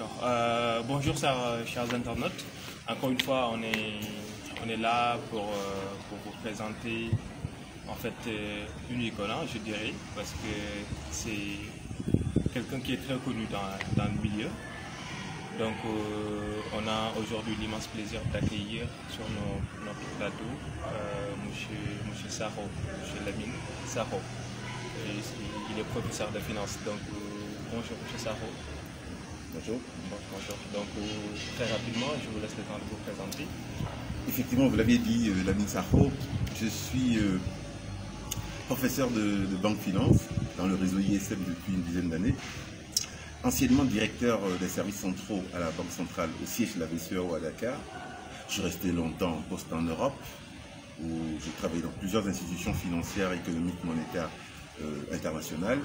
D'accord. Bonjour chers internautes. Encore une fois, on est là pour vous présenter en fait une icône, je dirais, parce que c'est quelqu'un qui est très connu dans le milieu. Donc on a aujourd'hui l'immense plaisir d'accueillir sur notre plateau monsieur Saro, monsieur Lamine Saro. Il est professeur de finance. Donc bonjour monsieur Saro. Bonjour. Bonjour. Donc très rapidement, je vous laisse le temps de vous présenter. Effectivement, vous l'aviez dit, Lamine Saro, je suis professeur de banque finance dans le réseau ISM depuis une dizaine d'années. Anciennement directeur des services centraux à la Banque centrale au siège de la BCEAO à Dakar. Je suis resté longtemps en poste en Europe, où j'ai travaillé dans plusieurs institutions financières, économiques, monétaires internationales.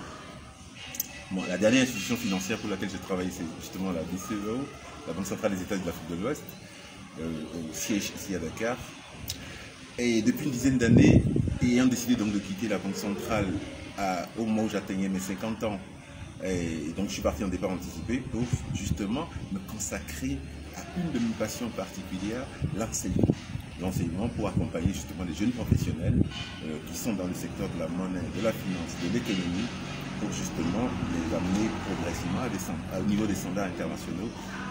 Bon, la dernière institution financière pour laquelle j'ai travaillé, c'est justement la BCEAO, la Banque centrale des États de l'Afrique de l'Ouest, au siège ici à Dakar. Et depuis une dizaine d'années, ayant décidé donc de quitter la Banque centrale au moment où j'atteignais mes 50 ans, et donc je suis parti en départ anticipé pour justement me consacrer à une de mes passions particulières, l'enseignement. L'enseignement pour accompagner justement les jeunes professionnels qui sont dans le secteur de la monnaie, de la finance, de l'économie, pour justement les amener progressivement au niveau des standards internationaux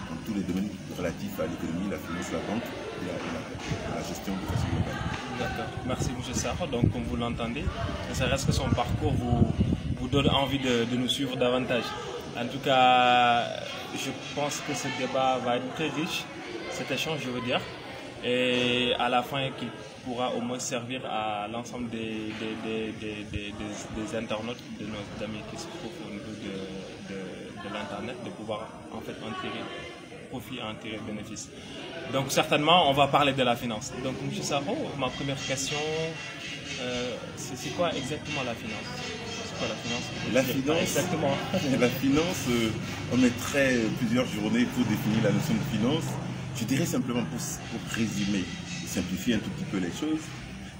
dans tous les domaines relatifs à l'économie, la finance, la banque et la gestion de façon globale. D'accord. Merci M. Sarr. Donc comme vous l'entendez, ça reste que son parcours vous donne envie de nous suivre davantage. En tout cas, je pense que ce débat va être très riche, cet échange je veux dire, et à la fin qu'il pourra au moins servir à l'ensemble des internautes, de nos amis qui se trouvent au niveau de l'internet, de pouvoir en fait en tirer profit, en tirer bénéfice. Donc certainement on va parler de la finance. Donc M. Saro, ma première question, c'est quoi exactement la finance? C'est quoi la finance? La finance, exactement. La finance, on mettrait plusieurs journées pour définir la notion de finance. Je dirais simplement pour résumer et simplifier un tout petit peu les choses,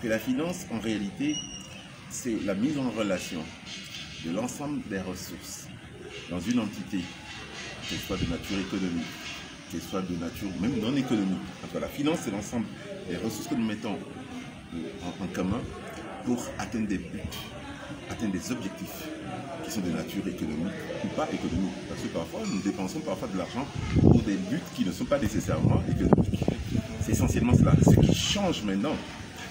que la finance en réalité c'est la mise en relation de l'ensemble des ressources dans une entité, qu'elle soit de nature économique, qu'elle soit de nature même non économique. Enfin, la finance c'est l'ensemble des ressources que nous mettons en commun pour atteindre des buts, atteindre des objectifs qui sont de nature économique ou pas économique. Parce que parfois, nous dépensons parfois de l'argent pour des buts qui ne sont pas nécessairement économiques. C'est essentiellement cela. Ce qui change maintenant,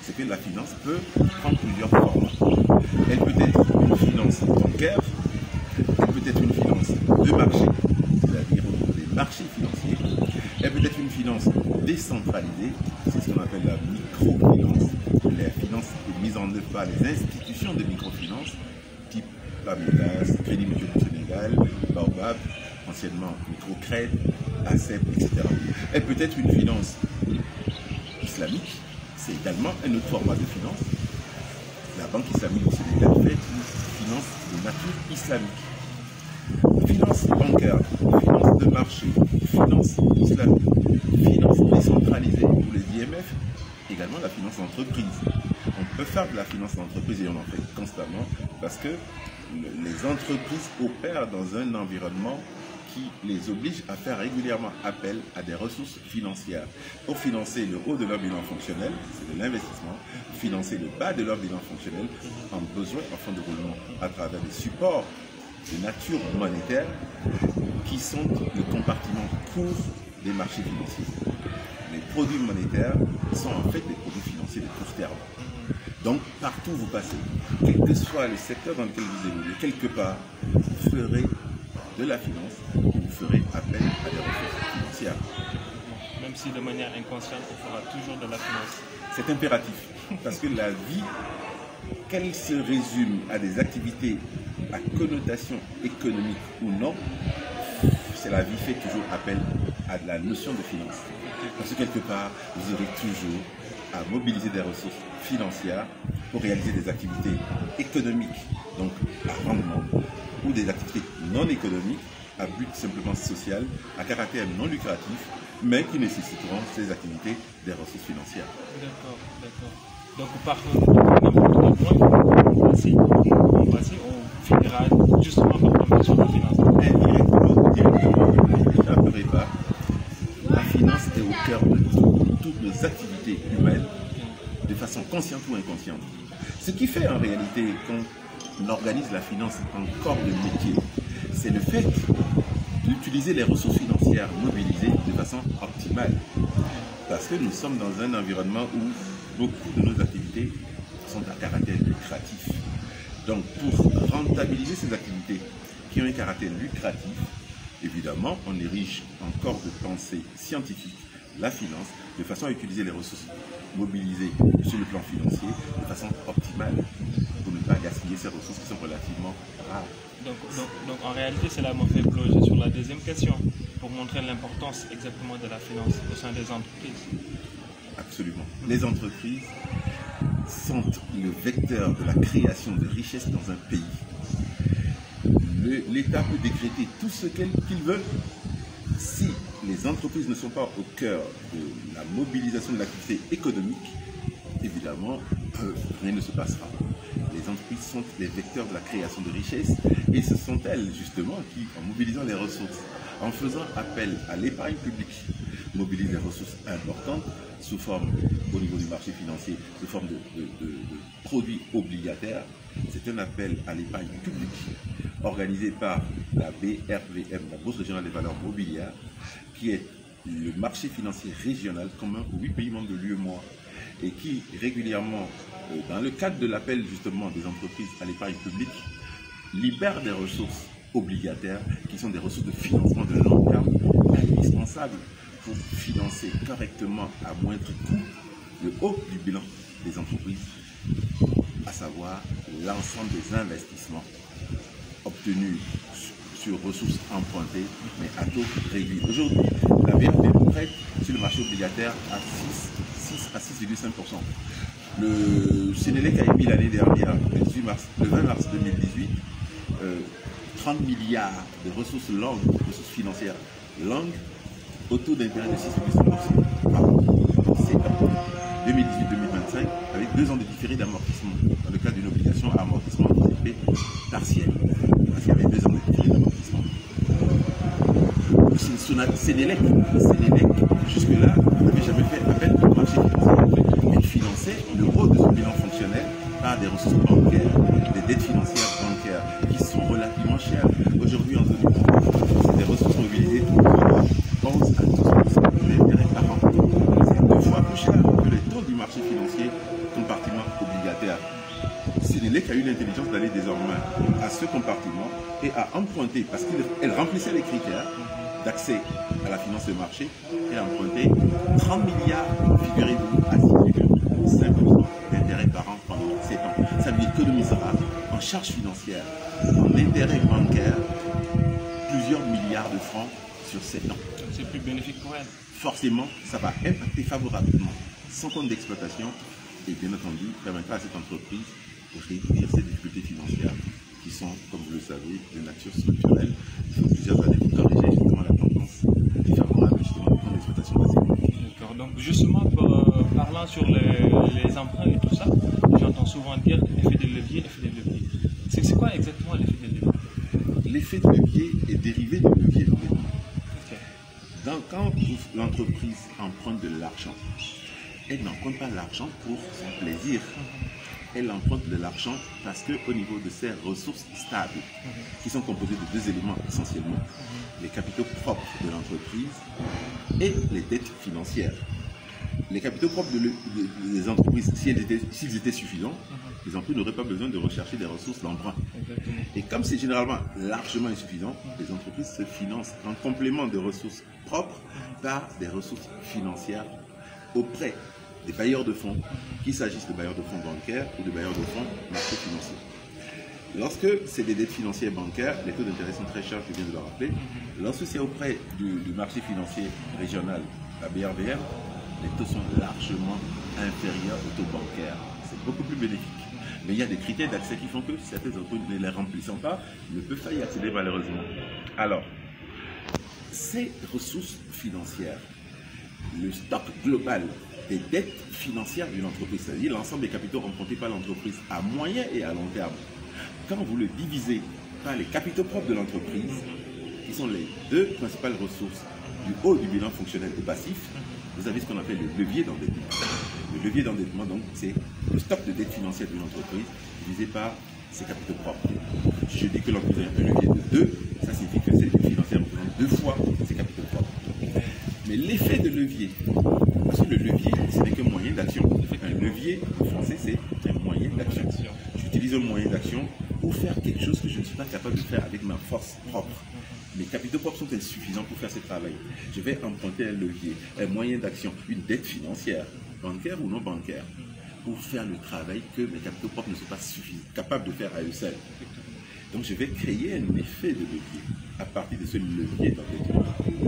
c'est que la finance peut prendre plusieurs formes. Elle peut être une finance bancaire, elle peut être une finance de marché, c'est-à-dire au niveau des marchés financiers. Elle peut être une finance décentralisée, c'est ce qu'on appelle la microfinance. La finance est mise en œuvre par les institutions de microfinance, type Pamidas, Crédit Mutuel du Sénégal, Baobab, anciennement Microcred, ACEP, etc. Elle peut être une finance islamique, c'est également un autre format de finance. La Banque islamique du Sénégal fait une finance de nature islamique. Finance bancaire, finance de marché, finance islamique, finance décentralisée pour les IMF, également la finance d'entreprise. On peut faire de la finance d'entreprise et on en fait constamment parce que les entreprises opèrent dans un environnement qui les oblige à faire régulièrement appel à des ressources financières pour financer le haut de leur bilan fonctionnel, c'est de l'investissement, financer le bas de leur bilan fonctionnel en besoin en fonds de roulement à travers des supports de nature monétaire qui sont le compartiment court des marchés financiers. Les produits monétaires sont en fait des produits financiers de court terme. Donc, partout où vous passez, quel que soit le secteur dans lequel vous évoluez, quelque part, vous ferez de la finance, vous ferez appel à des ressources financières. Même si de manière inconsciente, on fera toujours de la finance. C'est impératif, parce que la vie, qu'elle se résume à des activités à connotation économique ou non, c'est la vie fait toujours appel à de la notion de finance. Parce que quelque part, vous aurez toujours à mobiliser des ressources financières pour réaliser des activités économiques, donc à rendement, ou des activités non économiques à but simplement social, à caractère non lucratif, mais qui nécessiteront ces activités des ressources financières. D'accord, d'accord. Donc par n'importe quel point, on finira justement par tomber sur la finance. Indirectement ou directement. n'ignorez pas, la finance est au cœur de toutes nos activités humaines, de façon consciente ou inconsciente. Ce qui fait en réalité qu'on organise la finance en corps de métier, c'est le fait d'utiliser les ressources financières mobilisées de façon optimale. Parce que nous sommes dans un environnement où beaucoup de nos activités sont à caractère lucratif. Donc pour rentabiliser ces activités qui ont un caractère lucratif, évidemment, on érige en corps de pensée scientifique la finance de façon à utiliser les ressources mobilisées sur le plan financier de façon optimale pour ne pas gaspiller ces ressources qui sont relativement rares. Donc en réalité, cela me fait plonger sur la deuxième question pour montrer l'importance exactement de la finance au sein des entreprises. Absolument. Les entreprises sont le vecteur de la création de richesses dans un pays. L'État peut décréter tout ce qu'il veut. Si les entreprises ne sont pas au cœur de la mobilisation de l'activité économique, évidemment, rien ne se passera. Les entreprises sont les vecteurs de la création de richesses et ce sont elles, justement, qui, en mobilisant les ressources, en faisant appel à l'épargne publique, mobilisent des ressources importantes sous forme, au niveau du marché financier, sous forme de produits obligataires. C'est un appel à l'épargne publique organisé par la BRVM, la Bourse régionale des valeurs mobilières, qui est le marché financier régional commun aux 8 pays membres de l'UEMOA et qui régulièrement, dans le cadre de l'appel justement des entreprises à l'épargne publique, libère des ressources obligataires qui sont des ressources de financement de long terme indispensables pour financer correctement à moindre coût le haut du bilan des entreprises, à savoir l'ensemble des investissements obtenus sur ressources empruntées, mais à taux réduit. Aujourd'hui, la BRP prête sur le marché obligataire à 6 à 6,5%. Le Sénélec a émis l'année dernière, le 20 mars 2018, 30 milliards de ressources longues, ressources financières longues, au taux d'intérêt de 6,5% par an, 7 ans, 2018-2025, avec 2 ans de différé d'amortissement, dans le cadre d'une obligation à amortissement anticipé partiel, parce qu'il y avait 2 ans de différé d'amortissement. Sénélec, jusque-là, n'avait jamais fait appel au marché financier. Elle finançait le haut de son bilan fonctionnel par des ressources bancaires, des dettes financières bancaires, qui sont relativement chères. Aujourd'hui, en zone euro, c'est des ressources mobilisées pour 11 à 12% d'intérêt par an. C'est 2 fois plus cher que les taux du marché financier compartiment obligataire. Sénélec a eu l'intelligence d'aller désormais à ce compartiment et à emprunter, parce qu'elle remplissait les critères d'accès à la finance de marché, et a emprunté 30 milliards, figurez-vous, à 6,5% d'intérêt par an pendant 7 ans. Ça lui économisera en charges financières, en intérêts bancaires, plusieurs milliards de francs sur 7 ans. C'est plus bénéfique pour elle. Forcément, ça va impacter favorablement son compte d'exploitation et bien entendu permettra à cette entreprise de réduire ses difficultés financières qui sont, comme vous le savez, de nature structurelle. Il faut plusieurs années pour corriger justement la tendance défavorable justement du compte d'exploitation de ces comptes. D'accord. Donc justement, parlant sur les emprunts et tout ça, j'entends souvent dire effet de levier, effet de levier. C'est quoi exactement l'effet de levier? L'effet de levier est dérivé du levier d'endettement. Donc quand l'entreprise emprunte de l'argent, elle n'emprunte pas l'argent pour son plaisir. Elle emprunte de l'argent parce qu'au niveau de ses ressources stables, qui sont composées de 2 éléments essentiellement, les capitaux propres de l'entreprise et les dettes financières. Les capitaux propres des entreprises, s'ils étaient suffisants, les entreprises n'auraient pas besoin de rechercher des ressources d'emprunt. Et comme c'est généralement largement insuffisant, les entreprises se financent en complément de ressources propres par des ressources financières auprès des bailleurs de fonds, qu'il s'agisse de bailleurs de fonds bancaires ou de bailleurs de fonds marché financier. Lorsque c'est des dettes financières bancaires, les taux d'intérêt sont très chers, je viens de le rappeler. Lorsque c'est auprès du marché financier régional, la BRVM, les taux sont largement inférieurs aux taux bancaires. C'est beaucoup plus bénéfique. Mais il y a des critères d'accès qui font que certaines entreprises ne les remplissant pas ne peuvent pas y accéder malheureusement. Alors, ces ressources financières, le stock global des dettes financières d'une entreprise, c'est-à-dire l'ensemble des capitaux empruntés par l'entreprise à moyen et à long terme, quand vous le divisez par les capitaux propres de l'entreprise, qui sont les deux principales ressources du haut du bilan fonctionnel et passif, vous avez ce qu'on appelle le levier d'endettement. Le levier d'endettement, donc, c'est le stock de dette financière d'une entreprise divisé par ses capitaux propres. Si je dis que l'entreprise a un levier de 2, ça signifie que cette dette financière représente 2 fois ses capitaux propres. Mais l'effet de levier, parce que le levier, ce n'est qu'un moyen d'action. Un levier, en français, c'est un moyen d'action. J'utilise un moyen d'action pour faire quelque chose que je ne suis pas capable de faire avec ma force propre. Mes capitaux propres sont insuffisants pour faire ce travail. Je vais emprunter un levier, un moyen d'action, une dette financière, bancaire ou non bancaire, pour faire le travail que mes capitaux propres ne sont pas capables de faire à eux seuls. Donc je vais créer un effet de levier à partir de ce levier d'endettement,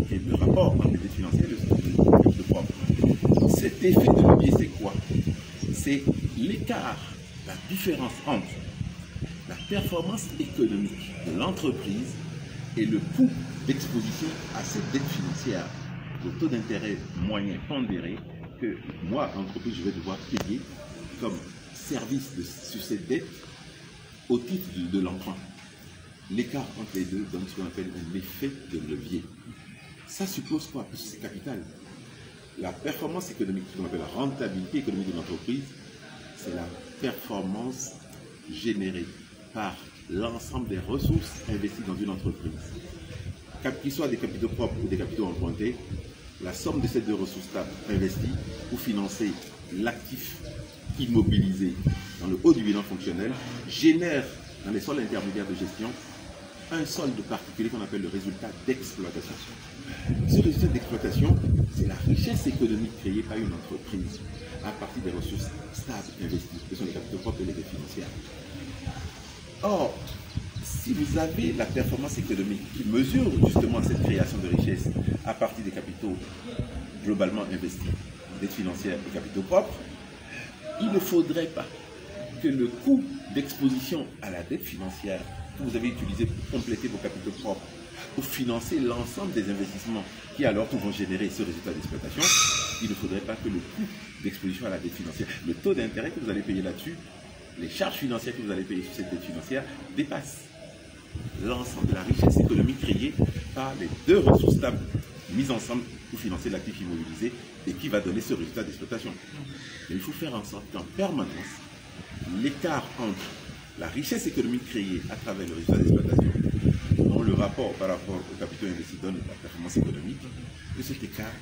qui est le rapport entre les dettes financières et les capitaux propres. Cet effet de levier, c'est quoi? C'est l'écart, la différence entre la performance économique de l'entreprise et le coût d'exposition à cette dette financière, le taux d'intérêt moyen pondéré que moi, entreprise, je vais devoir payer comme service sur cette dette au titre de l'emprunt. L'écart entre les deux donne ce qu'on appelle un effet de levier. Ça suppose quoi? Parce que c'est capital. La performance économique, ce qu'on appelle la rentabilité économique de l'entreprise, c'est la performance générée par l'ensemble des ressources investies dans une entreprise. Qu'ils soient des capitaux propres ou des capitaux empruntés, la somme de ces deux ressources stables investies pour financer l'actif immobilisé dans le haut du bilan fonctionnel génère dans les soldes intermédiaires de gestion un solde particulier qu'on appelle le résultat d'exploitation. Ce résultat d'exploitation, c'est la richesse économique créée par une entreprise à partir des ressources stables investies, que sont les capitaux propres et les dettes financières. Or, si vous avez la performance économique qui mesure justement cette création de richesse à partir des capitaux globalement investis, dettes financières et capitaux propres, il ne faudrait pas que le coût d'exposition à la dette financière que vous avez utilisé pour compléter vos capitaux propres, pour financer l'ensemble des investissements qui alors vont générer ce résultat d'exploitation, il ne faudrait pas que le coût d'exposition à la dette financière, le taux d'intérêt que vous allez payer là-dessus, les charges financières que vous allez payer sur cette dette financière dépassent l'ensemble de la richesse économique créée par les deux ressources stables mises ensemble pour financer l'actif immobilisé et qui va donner ce résultat d'exploitation. Il faut faire en sorte qu'en permanence, l'écart entre la richesse économique créée à travers le résultat d'exploitation, dont le rapport par rapport au capitaux investis donne la performance économique, que cet écart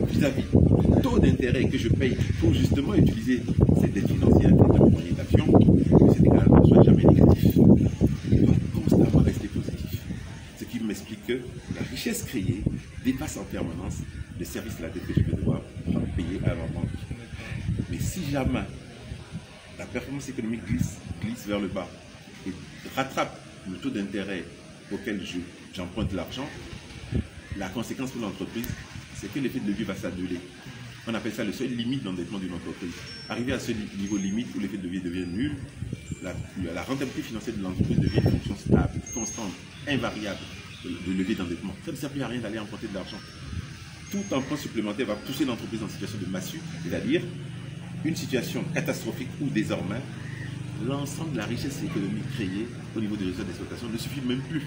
vis-à-vis du taux d'intérêt que je paye pour justement utiliser cette dette financière qui est un moyen d'action, que cet écart ne soit jamais négatif. Il doit constamment rester positif. Ce qui m'explique que la richesse créée dépasse en permanence le service de la dette que je vais devoir payer à la banque. Mais si jamais la performance économique glisse vers le bas et rattrape le taux d'intérêt auquel j'emprunte l'argent, la conséquence pour l'entreprise, c'est que l'effet de levier va s'annuler. On appelle ça le seuil limite d'endettement d'une entreprise. Arrivé à ce niveau limite où l'effet de levier devient nul, la rentabilité financière de l'entreprise devient une fonction stable, constante, invariable de levier d'endettement. Ça ne sert plus à rien d'aller emprunter de l'argent. Tout emprunt supplémentaire va pousser l'entreprise en situation de massue, c'est-à-dire une situation catastrophique où désormais l'ensemble de la richesse économique créée au niveau des résultats d'exploitation ne suffit même plus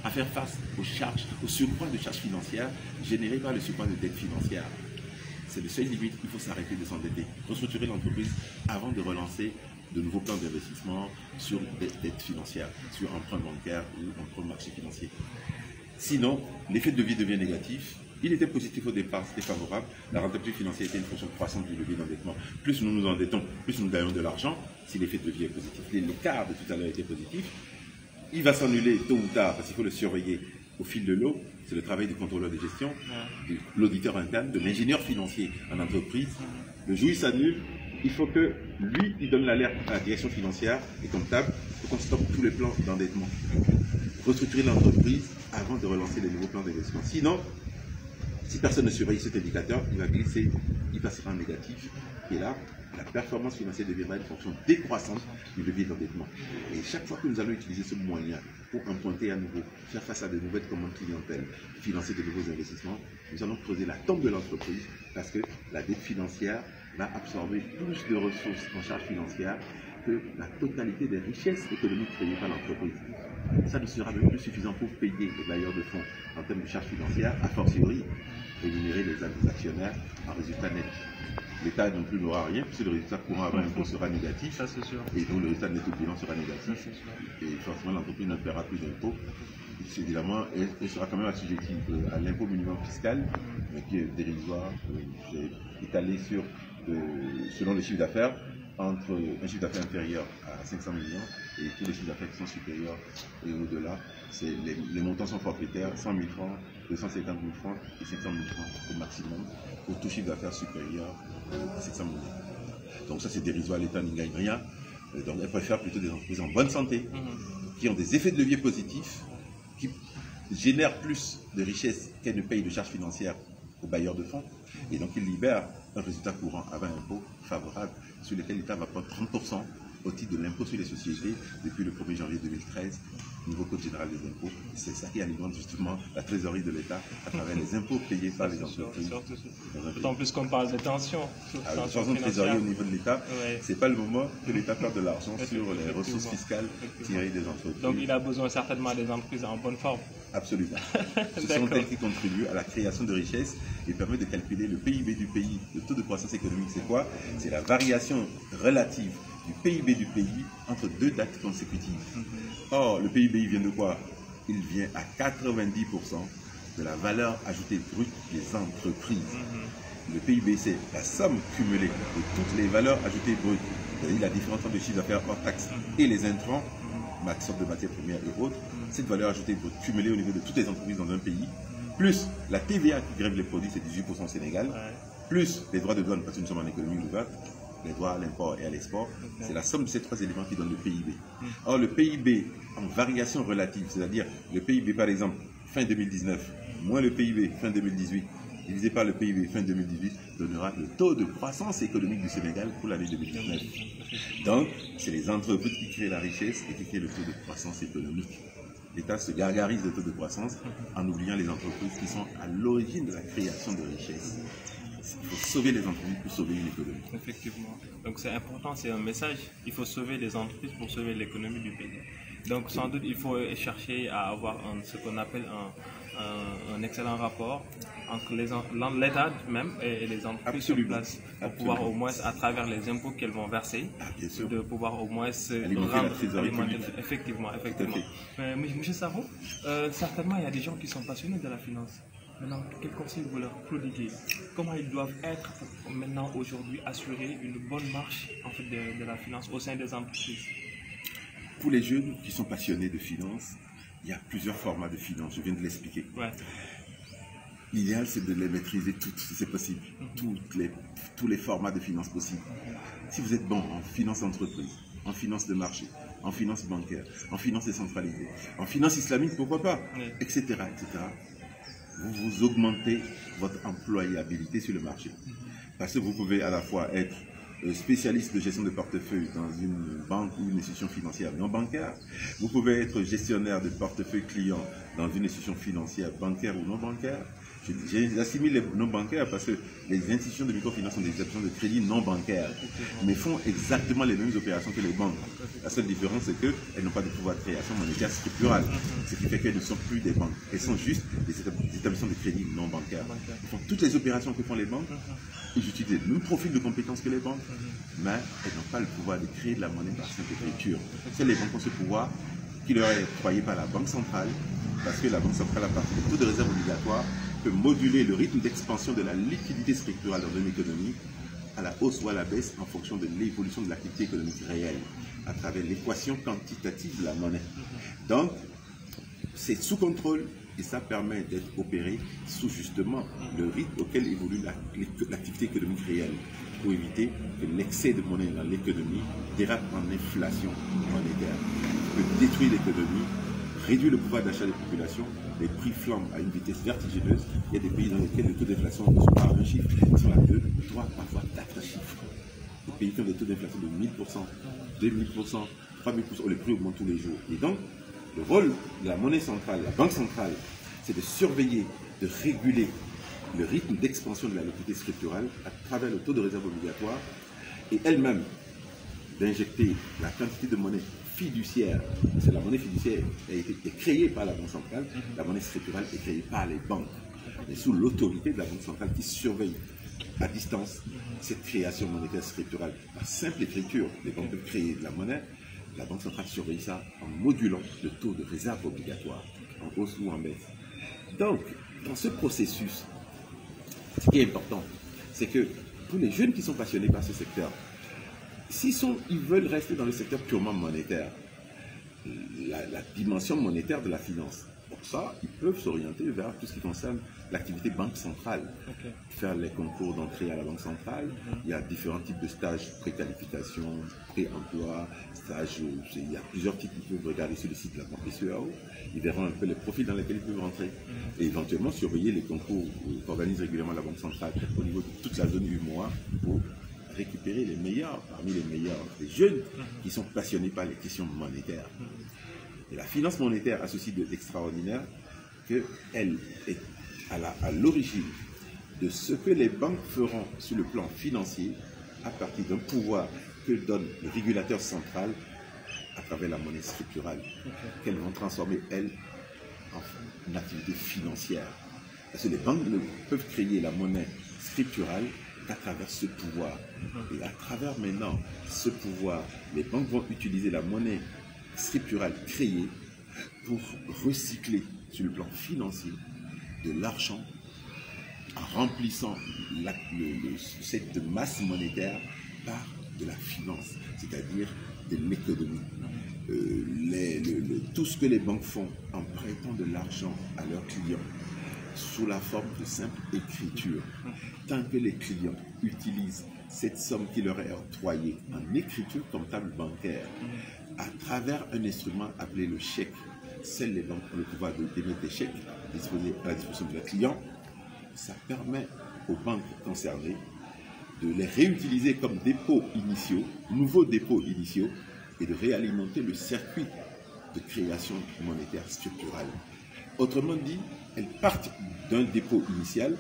à faire face aux charges, au surcroît de charges financières générées par le surcroît de dettes financières. C'est le seuil limite, il faut s'arrêter de s'endetter, restructurer l'entreprise avant de relancer de nouveaux plans d'investissement sur des dettes financières, sur emprunt bancaire ou emprunt marché financier. Sinon, l'effet de levier devient négatif. Il était positif au départ, c'était favorable. La rentabilité financière était une fonction croissante du levier d'endettement. Plus nous nous endettons, plus nous gagnons de l'argent si l'effet de levier est positif. L'écart de tout à l'heure était positif. Il va s'annuler tôt ou tard parce qu'il faut le surveiller au fil de l'eau. C'est le travail du contrôleur de gestion, de l'auditeur interne, de l'ingénieur financier en entreprise. Le jour où il s'annule, il faut que lui, il donne l'alerte à la direction financière et comptable pour qu'on stoppe tous les plans d'endettement. Restructurer l'entreprise avant de relancer les nouveaux plans d'investissement. Sinon, si personne ne surveille cet indicateur, il va glisser, il passera en négatif. Et là, la performance financière deviendra une fonction décroissante du levier d'endettement. Et chaque fois que nous allons utiliser ce moyen pour emprunter à nouveau, faire face à de nouvelles commandes clientèles, financer de nouveaux investissements, nous allons creuser la tombe de l'entreprise parce que la dette financière va absorber plus de ressources en charge financière que la totalité des richesses économiques créées par l'entreprise. ça ne sera même plus suffisant pour payer les bailleurs de fonds en termes de charges financières, a fortiori rémunérer les actionnaires en résultat net. L'État non plus n'aura rien, puisque le résultat courant avant impôt sera négatif, ça, c'est sûr. Et donc le résultat net au bilan sera négatif, Ça, et forcément l'entreprise ne paiera plus d'impôts. Évidemment, elle sera quand même assujettie à l'impôt minimum fiscal, mais qui est dérisoire, j'ai étalé sur, selon le chiffre d'affaires, entre un chiffre d'affaires inférieur à 500 millions et tous les chiffres d'affaires qui sont supérieurs et au-delà, les montants sont forfaitaires, 100 000 francs, 250 000 francs et 500 000 francs au maximum pour tout chiffre d'affaires supérieur à 500 millions. Donc ça c'est dérisoire, l'État n'y gagne rien, donc elle préfère plutôt des entreprises en bonne santé, qui ont des effets de levier positifs, qui génèrent plus de richesses qu'elles ne payent de charges financières aux bailleurs de fonds, et donc ils libèrent un résultat courant avant impôt favorable sur lequel l'État va prendre 30% au titre de l'impôt sur les sociétés depuis le 1er janvier 2013, niveau code général des impôts. C'est ça qui alimente justement la trésorerie de l'État à travers les impôts payés par les entreprises. D'autant plus qu'on parle de tensions. Alors, de façon de trésorerie au niveau de l'État, c'est pas le moment que l'État perde de l'argent sur les ressources fiscales tirées des entreprises. Donc il a besoin certainement des entreprises en bonne forme. Absolument. Ce sont elles qui contribuent à la création de richesses et permettent de calculer le PIB du pays. Le taux de croissance économique, c'est quoi? C'est la variation relative du PIB du pays entre deux dates consécutives. Or, le PIB, il vient de quoi? Il vient à 90% de la valeur ajoutée brute des entreprises. Le PIB, c'est la somme cumulée de toutes les valeurs ajoutées brutes, c'est-à-dire la différence entre le chiffre d'affaires hors taxes et les intrants, sorte de matières premières et autres, cette valeur ajoutée brute cumulée au niveau de toutes les entreprises dans un pays, plus la TVA qui grève les produits, c'est 18% au Sénégal, plus les droits de douane, parce que nous sommes en économie ouverte, les droits à l'import et à l'export, c'est la somme de ces trois éléments qui donne le PIB. Or, le PIB en variation relative, c'est-à-dire le PIB par exemple fin 2019, moins le PIB fin 2018, divisé par le PIB fin 2018, donnera le taux de croissance économique du Sénégal pour l'année 2019. Donc, c'est les entreprises qui créent la richesse et qui créent le taux de croissance économique. L'État se gargarise de taux de croissance en oubliant les entreprises qui sont à l'origine de la création de richesses. Il faut sauver les entreprises pour sauver une économie. Effectivement. Donc c'est important, c'est un message. Il faut sauver les entreprises pour sauver l'économie du pays. Donc sans doute il faut chercher à avoir ce qu'on appelle un excellent rapport entre l'État même et les entreprises sur place pour pouvoir au moins à travers les impôts qu'elles vont verser, de pouvoir au moins alimenter. Effectivement. Mais M. Sarro, certainement il y a des gens qui sont passionnés de la finance. Maintenant, quel conseil vous leur prodiguez? Comment ils doivent être maintenant, aujourd'hui, assurer une bonne marche en fait, de la finance au sein des entreprises? Pour les jeunes qui sont passionnés de finance, il y a plusieurs formats de finance, je viens de l'expliquer. L'idéal, c'est de les maîtriser toutes, si c'est possible, tous les formats de finance possibles. Si vous êtes bon en finance d'entreprise, en finance de marché, en finance bancaire, en finance décentralisée, en finance islamique, pourquoi pas, etc., etc., vous augmentez votre employabilité sur le marché. Parce que vous pouvez à la fois être spécialiste de gestion de portefeuille dans une banque ou une institution financière non bancaire. Vous pouvez être gestionnaire de portefeuille client dans une institution financière bancaire ou non bancaire. J'assimile les non bancaires parce que les institutions de microfinance sont des institutions de crédit non bancaires, mais font exactement les mêmes opérations que les banques. La seule différence, c'est qu'elles n'ont pas de pouvoir de création monétaire structurale, ce qui fait qu'elles ne sont plus des banques. Elles sont juste des établissements de crédit non bancaires. Ils font toutes les opérations que font les banques, ils utilisent le même profil de compétences que les banques, mais elles n'ont pas le pouvoir de créer de la monnaie par simple écriture. C'est les banques ont ce pouvoir qui leur est octroyé par la Banque centrale, parce que la Banque centrale, à partir du taux de réserve obligatoire, peut moduler le rythme d'expansion de la liquidité structurelle dans une économie à la hausse ou à la baisse en fonction de l'évolution de l'activité économique réelle à travers l'équation quantitative de la monnaie. Donc, c'est sous contrôle et ça permet d'être opéré sous justement le rythme auquel évolue l'activité économique réelle pour éviter que l'excès de monnaie dans l'économie dérape en inflation monétaire, qui peut détruire l'économie, réduire le pouvoir d'achat des populations, les prix flambent à une vitesse vertigineuse. Il y a des pays dans lesquels le taux d'inflation ne sont pas à un chiffre, ils sont à 2, 3, parfois 4 chiffres. Des pays qui ont des taux d'inflation de 1000%, 2000%, 3000%, les prix augmentent tous les jours. Et donc, le rôle de la monnaie centrale, la banque centrale, c'est de surveiller, de réguler le rythme d'expansion de la liquidité structurelle à travers le taux de réserve obligatoire et elle-même d'injecter la quantité de monnaie fiduciaire. Parce que la monnaie fiduciaire est créée par la Banque centrale, la monnaie scripturale est créée par les banques. Et sous l'autorité de la Banque centrale qui surveille à distance cette création monétaire scripturale. Par simple écriture, les banques peuvent créer de la monnaie. La Banque centrale surveille ça en modulant le taux de réserve obligatoire, en hausse ou en baisse. Donc, dans ce processus, ce qui est important, c'est que pour les jeunes qui sont passionnés par ce secteur, ils veulent rester dans le secteur purement monétaire, la dimension monétaire de la finance, pour ça, ils peuvent s'orienter vers tout ce qui concerne l'activité banque centrale. Faire les concours d'entrée à la banque centrale. Il y a différents types de stages, préqualification, pré-emploi, stages. Il y a plusieurs types qu'ils peuvent regarder sur le site de la banque BCEAO. Ils verront un peu les profils dans lesquels ils peuvent rentrer. Et éventuellement surveiller les concours qu'organise régulièrement la banque centrale au niveau de toute la zone UMOA pour récupérer les meilleurs, parmi les meilleurs, les jeunes qui sont passionnés par les questions monétaires. Et la finance monétaire a ceci d'extraordinaire qu'elle est à l'origine de ce que les banques feront sur le plan financier à partir d'un pouvoir que donne le régulateur central à travers la monnaie scripturale, qu'elles vont transformer, elles, en activité financière. Parce que les banques ne peuvent créer la monnaie scripturale qu'à travers ce pouvoir. Et à travers maintenant ce pouvoir, les banques vont utiliser la monnaie scripturale créée pour recycler sur le plan financier de l'argent en remplissant cette masse monétaire par de la finance, c'est-à-dire de l'économie. Tout ce que les banques font en prêtant de l'argent à leurs clients sous la forme de simple écriture, tant que les clients utilisent cette somme qui leur est octroyée en écriture comptable bancaire à travers un instrument appelé le chèque. Seules les banques ont le pouvoir d'émettre des chèques à la disposition de leurs clients. Ça permet aux banques concernées de les réutiliser comme dépôts initiaux, nouveaux dépôts initiaux, et de réalimenter le circuit de création monétaire structurale. Autrement dit, elles partent d'un dépôt initial,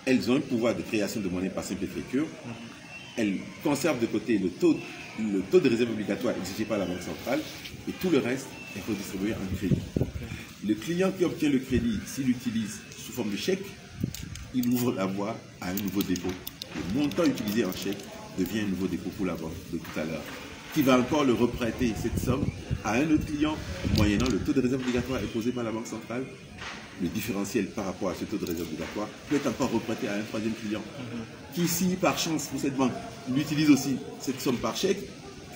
elles ont un pouvoir de création de monnaie par simple écriture, elles conservent de côté le taux de réserve obligatoire exigé par la Banque centrale, et tout le reste est redistribué en crédit. Le client qui obtient le crédit, s'il l'utilise sous forme de chèque, il ouvre la voie à un nouveau dépôt. Le montant utilisé en chèque devient un nouveau dépôt pour la banque de tout à l'heure, qui va encore le reprêter cette somme à un autre client, moyennant le taux de réserve obligatoire imposé par la Banque centrale. Le différentiel par rapport à ce taux de réserve obligatoire peut être encore reprêté à un troisième client, qui, si par chance pour cette banque, l'utilise aussi cette somme par chèque,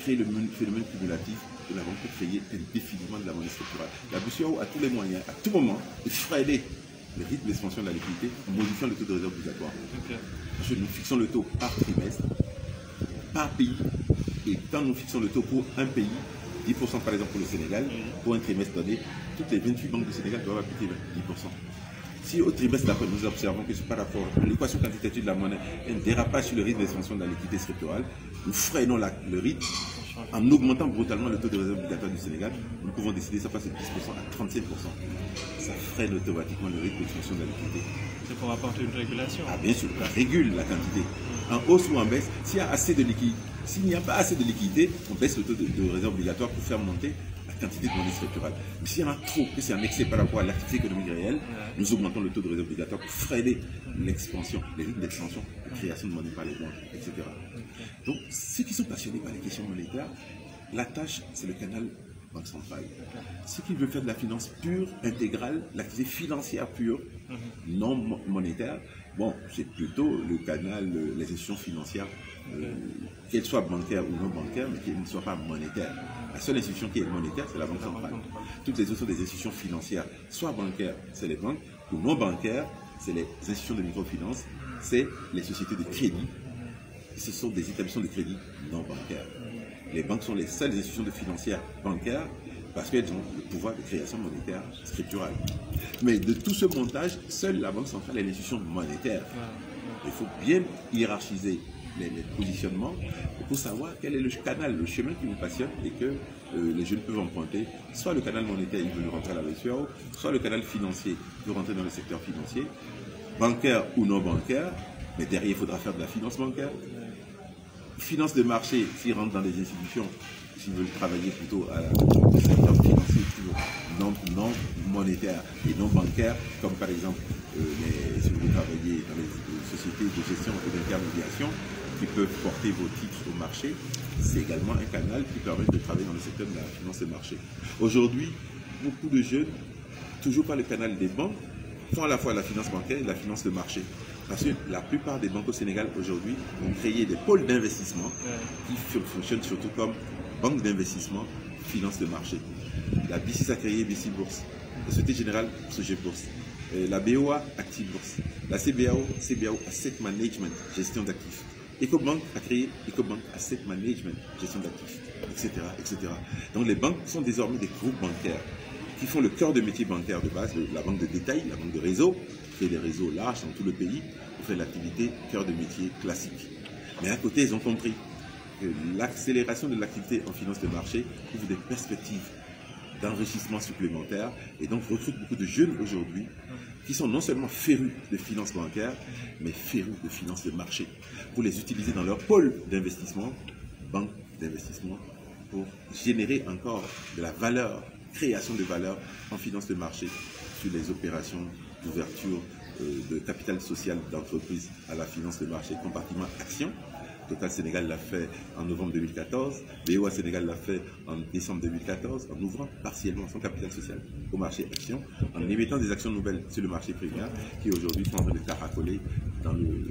crée le phénomène cumulatif que la banque peut créer indéfiniment de la monnaie structurale. La BCEAO a tous les moyens, à tout moment, de freiner le rythme d'expansion de la liquidité en modifiant le taux de réserve obligatoire. Parce que nous fixons le taux par trimestre, par pays, et quand nous fixons le taux pour un pays, 10% par exemple pour le Sénégal, pour un trimestre donné, toutes les 28 banques du Sénégal doivent appliquer 10%. Si au trimestre d'après nous observons que par rapport à l'équation quantitative de la monnaie, un dérapage sur le rythme d'expansion de la liquidité scripturale, nous freinons le rythme en augmentant brutalement le taux de réserve obligatoire du Sénégal. Nous pouvons décider que ça passe de 10% à 35%. Ça freine automatiquement le rythme d'expansion de la liquidité. C'est pour apporter une régulation. Ah bien sûr, ça régule la quantité. En hausse ou en baisse, s'il y a assez de liquidité, s'il n'y a pas assez de liquidité, on baisse le taux de réserve obligatoire pour faire monter la quantité de monnaie structurelle. Mais s'il y en a trop, que c'est un excès par rapport à l'activité économique réelle, nous augmentons le taux de réserve obligatoire pour freiner l'expansion, les rythmes d'expansion, la création de monnaie par les banques, etc. Donc, ceux qui sont passionnés par les questions monétaires, la tâche, c'est le canal banque centrale. Ceux qui veulent faire de la finance pure, intégrale, l'activité financière pure, non monétaire, bon, c'est plutôt le canal, les institutions financières, qu'elles soient bancaires ou non bancaires, mais qu'elles ne soient pas monétaires. La seule institution qui est monétaire, c'est la Banque centrale. Toutes les autres sont des institutions financières, soit bancaires, c'est les banques, ou non bancaires, c'est les institutions de microfinance, c'est les sociétés de crédit. Ce sont des établissements de crédit non bancaires. Les banques sont les seules institutions financières bancaires parce qu'elles ont le pouvoir de création monétaire scripturale. Mais de tout ce montage, seule la Banque centrale est l'institution monétaire. Il faut bien hiérarchiser les positionnements pour savoir quel est le canal, le chemin qui vous passionne et que les jeunes peuvent emprunter. Soit le canal monétaire, ils veulent rentrer à la BCEAO, soit le canal financier, ils veulent rentrer dans le secteur financier, bancaire ou non bancaire, mais derrière, il faudra faire de la finance bancaire. Finance de marché, s'ils rentrent dans des institutions qui veulent travailler plutôt dans le secteur financier pur, non monétaire et non bancaire, comme par exemple si vous voulez travailler dans les sociétés de gestion et d'intermédiation qui peuvent porter vos titres au marché, c'est également un canal qui permet de travailler dans le secteur de la finance de marché. Aujourd'hui, beaucoup de jeunes, toujours par le canal des banques, font à la fois la finance bancaire et la finance de marché. Parce que la plupart des banques au Sénégal aujourd'hui ont créé des pôles d'investissement qui fonctionnent surtout comme banque d'investissement, finance de marché. La BICIS a créé BICIS Bourse, la Société Générale Sogé Bourse, la BOA Active Bourse, la CBAO Asset Management, gestion d'actifs. EcoBank a créé EcoBank Asset Management, gestion d'actifs, etc., etc. Donc les banques sont désormais des groupes bancaires qui font le cœur de métier bancaire de base, la banque de détail, la banque de réseau, qui fait des réseaux larges dans tout le pays pour faire l'activité cœur de métier classique. Mais à côté, ils ont compris que l'accélération de l'activité en finance de marché ouvre des perspectives d'enrichissement supplémentaire et donc recrute beaucoup de jeunes aujourd'hui qui sont non seulement férus de finances bancaires, mais férus de finances de marché pour les utiliser dans leur pôle d'investissement, banque d'investissement, pour générer encore de la valeur, création de valeur en finance de marché sur les opérations d'ouverture de capital social d'entreprise à la finance de marché, compartiment action. Total Sénégal l'a fait en novembre 2014, BOA Sénégal l'a fait en décembre 2014, en ouvrant partiellement son capital social au marché action, en émettant des actions nouvelles sur le marché primaire, qui aujourd'hui sont en train de caracoler dans le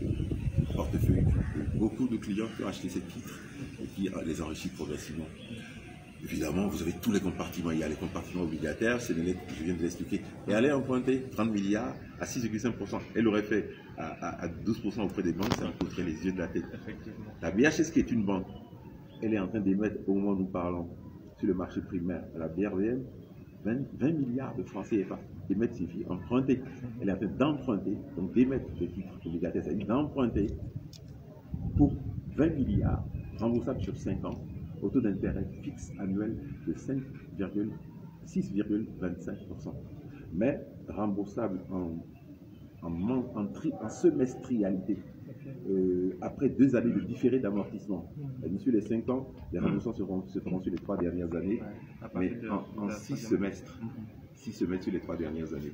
portefeuille de beaucoup de clients qui ont acheté ces titres et qui les enrichissent progressivement. Évidemment, vous avez tous les compartiments. Il y a les compartiments obligataires, c'est je viens de l'expliquer. Et aller emprunter 30 milliards à 6,5%, elle aurait fait à 12% auprès des banques, ça vous coûterait les yeux de la tête. La BHS, qui est une banque, elle est en train d'émettre, au moment où nous parlons, sur le marché primaire, à la BRVM, 20 milliards de francs CFA. Émettre signifie emprunter. Elle est en train d'emprunter, donc d'émettre des titres obligataires, c'est-à-dire d'emprunter pour 20 milliards, remboursables sur 5 ans, au taux d'intérêt fixe annuel de 6,25%, mais remboursable en semestrialité, après 2 années de différé d'amortissement. Sur les 5 ans, les remboursements se feront sur les 3 dernières années, mais en 6 semestres. 6 semestres sur les 3 dernières années.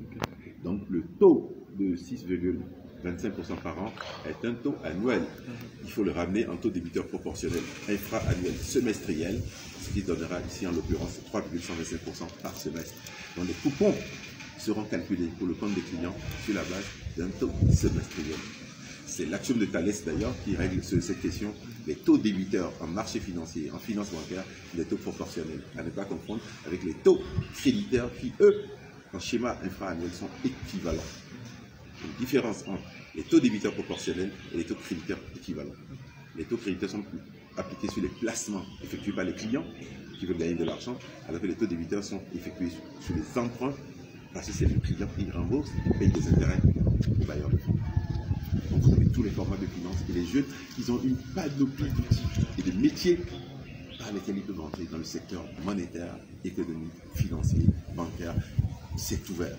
Donc le taux de 6,25% par an est un taux annuel. Il faut le ramener en taux débiteur proportionnel infra-annuel semestriel, ce qui donnera ici en l'occurrence 3,125% par semestre. Donc les coupons seront calculés pour le compte des clients sur la base d'un taux semestriel. C'est l'axiome de Thalès d'ailleurs qui règle cette question. Les taux débiteurs en marché financier, en finance bancaire, les taux proportionnels, à ne pas confondre avec les taux créditeurs qui, eux, en schéma infra-annuel, sont équivalents. Une différence entre les taux débiteurs proportionnels et les taux créditeurs équivalents. Les taux créditeurs sont appliqués sur les placements effectués par les clients qui veulent gagner de l'argent, alors que les taux débiteurs sont effectués sur les emprunts, parce que c'est le client qui rembourse, qui paye des intérêts aux bailleurs de fonds. Donc vous avez tous les formats de finance et les jeunes, ils ont une panoplie d'outils et de métiers par lesquels ils peuvent entrer dans le secteur monétaire, économique, financier, bancaire. C'est ouvert.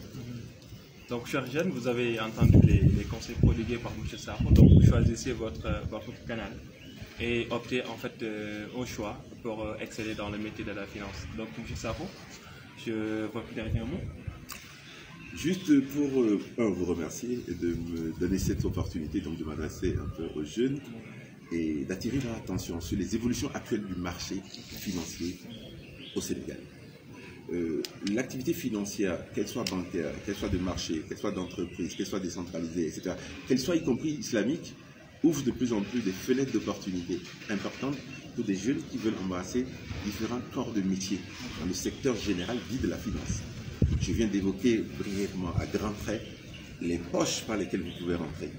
Donc, chers jeunes, vous avez entendu les conseils prodigués par M. Sarko. Donc, vous choisissez votre canal et optez en fait au choix pour exceller dans le métier de la finance. Donc, M. Sarko, votre dernier mot. Juste pour vous remercier et de me donner cette opportunité donc de m'adresser un peu aux jeunes et d'attirer leur attention sur les évolutions actuelles du marché financier au Sénégal. L'activité financière, qu'elle soit bancaire, qu'elle soit de marché, qu'elle soit d'entreprise, qu'elle soit décentralisée, etc., qu'elle soit y compris islamique, ouvre de plus en plus des fenêtres d'opportunités importantes pour des jeunes qui veulent embrasser différents corps de métier dans le secteur général dit de la finance. Je viens d'évoquer brièvement, à grands traits, les poches par lesquelles vous pouvez rentrer.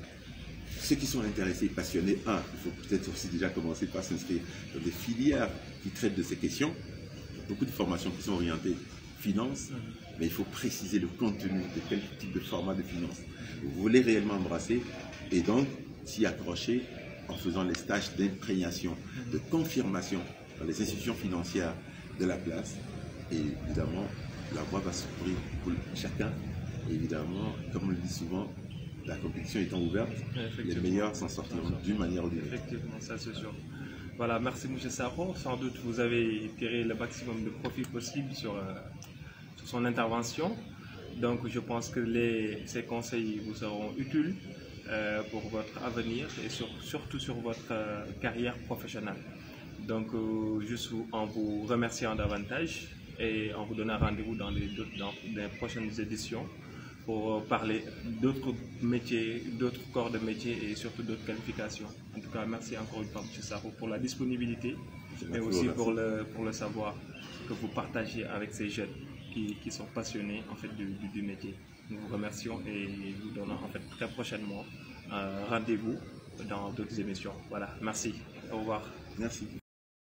Ceux qui sont intéressés, passionnés, il faut peut-être aussi déjà commencer par s'inscrire dans des filières qui traitent de ces questions. Beaucoup de formations qui sont orientées finance, mais il faut préciser le contenu de quel type de format de finance vous voulez réellement embrasser et donc s'y accrocher en faisant les stages d'imprégnation, de confirmation dans les institutions financières de la place. Et évidemment, la voie va s'ouvrir pour chacun. Et évidemment, comme on le dit souvent, la compétition étant ouverte, les meilleurs s'en sortiront d'une manière ou d'une autre. Effectivement, ça c'est sûr. Voilà, merci M. Sarro. Sans doute vous avez tiré le maximum de profit possible sur son intervention. Donc je pense que ces conseils vous seront utiles pour votre avenir et surtout sur votre carrière professionnelle. Donc juste en vous remerciant davantage et en vous donnant rendez-vous dans les prochaines éditions pour parler d'autres métiers, d'autres corps de métier et surtout d'autres qualifications. En tout cas, merci encore une fois, M. Sarro, pour la disponibilité, mais aussi pour le savoir que vous partagez avec ces jeunes qui sont passionnés en fait, du métier. Nous vous remercions et vous donnons en fait, très prochainement rendez-vous dans d'autres émissions. Voilà, merci. Au revoir. Merci.